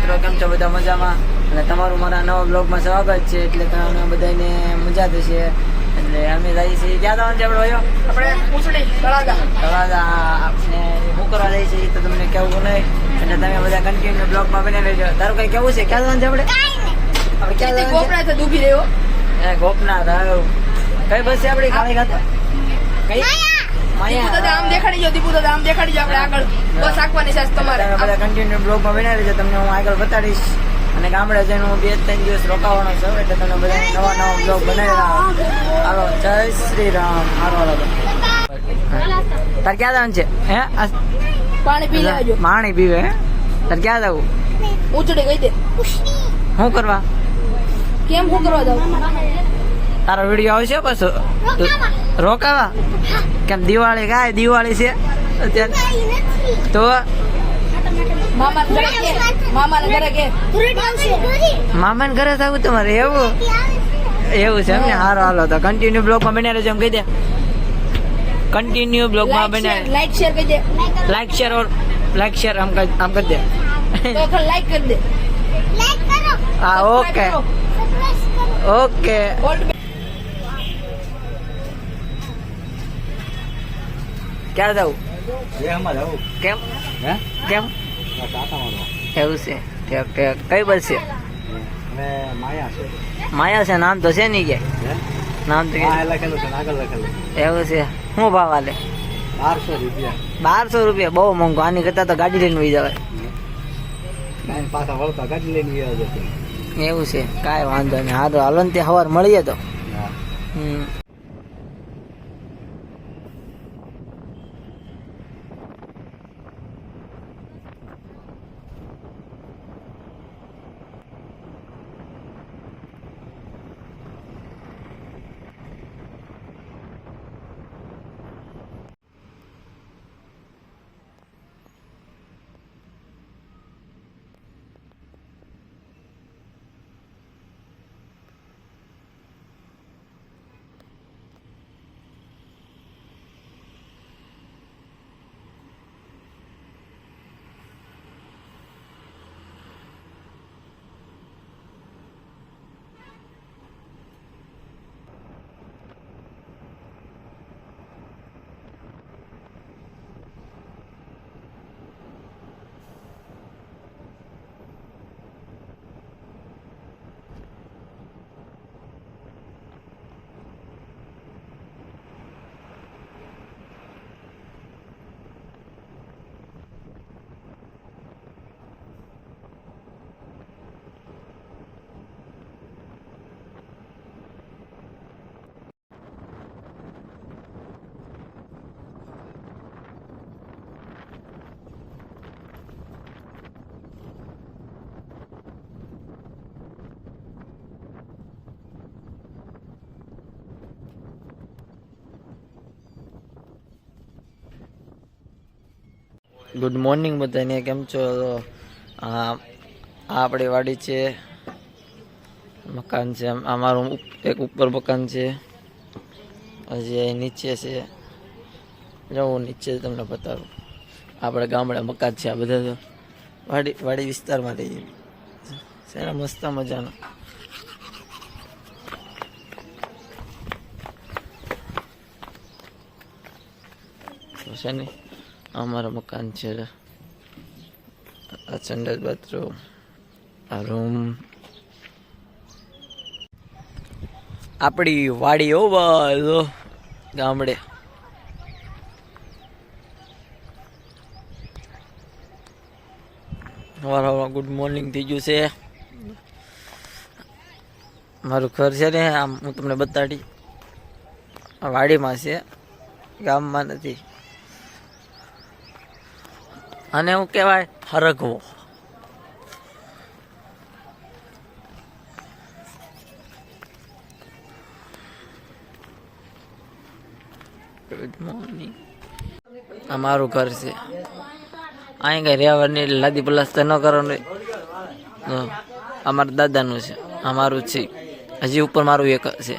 મિત્રો, કેમ છો બધા? મજામાં? અને તમારું મારા નવા બ્લોગમાં સ્વાગત છે. એટલે તમને બધાને મજા થશે. એટલે અમે જઈએ છીએ, ક્યાં જવાનું છે આપણે? આપણે ઉસડી તળાજા આપણે શું કરવા જઈએ છીએ તો તમને કેવું નહીં. એટલે તમે બધા કન્ટિન્યુ બ્લોગમાં બની રહેજો. તારું કઈ કેવું છે? ક્યાં જવાનું છે આપણે? આપણે ક્યાં જવાનું? ગોપનાથ ડૂબી રહ્યો. ગોપનાથ. કઈ બસ છે આપણી? કાળી ઘાટ કઈ? દીપુ દાદા આમ દેખાડી જો, દીપુ દાદા આમ દેખાડી જો. આપણે આગળ બસ આંકવાની છે તમારે. બધા કન્ટિન્યુ બ્લોગમાં બનાવી લેજો. તમને હું આગળ બતાડીશ. અને ગામડે જઈને હું 2-3 દિવસ રોકાવાનો છું. એટલે તમને બધા નવા બ્લોગ બનાવી. હાલો, જય શ્રી રામ. હાલો તાર ક્યાં જવાનું છે? હે પાણી પી લેજો. પાણી પીવે? તાર ક્યાં જવું? ઉચડી ગઈ દે. શું કરવા? કેમ શું કરવા જાવ? તારો વિડીયો આવશે પાછો રોકાવા? કેમ દિવાળી કાય? દિવાળી છે અત્યારે તો મામાના ઘરે કે મામાને ઘરે જવું તમારે? એવું છે એમ ને? હારો હાલો તો કન્ટિન્યુ બ્લોગમાં બન્યા રહેજો. એમ કહી દે કન્ટિન્યુ બ્લોગમાં બન્યા. લાઈક શેર કરી દે. લાઈક શેર આમ કરી દે. તો લાઈક કરી દે. હા, ઓકે ઓકે. ક્યારે જવું? કેમ કેમ એવું છે? કઈ બસ છે? માયા છે. નામ તો છે નહીં કે? નામ તો એવું છે. શું ભાવ હાલે? 1200 રૂપિયા. બહુ મોંઘું. આની કરતા તો ગાડી લઈને વહી જવાય. એવું છે? કાંઈ વાંધો નહીં. હારું હાલો ને ત્યાં સવાર મળીએ તો. ગુડ મોર્નિંગ બધાને. કેમ છો? આ આપણી વાડી છે, મકાન છે. અમારું એક ઉપર મકાન છે, હજી નીચે છે. જવું નીચે તમને બતાવું. આપણે ગામડે મકાન છે. આ બધા તો વાડી વિસ્તારમાં રહીએ છે ને. મસ્ત મજાનો છે ને. અમારું મકાન છે. આ સંડાસ બાથરૂમ, આ રૂમ. આપણી વાડી હો ગામડે. સવાર ગુડ મોર્નિંગ થઈ ગયું છે. મારું ઘર છે ને, આમ હું તમને બતાડી. વાડીમાં છે, ગામમાં નથી. અને એવું કહેવાય હરગવો. Good morning. અમારું ઘર છે. અહીં કઈ રહેવાની લાદી પ્લાસ્ટર ન કરવાનું. અમારા દાદાનું છે, અમારું છે. હજી ઉપર મારું એક છે.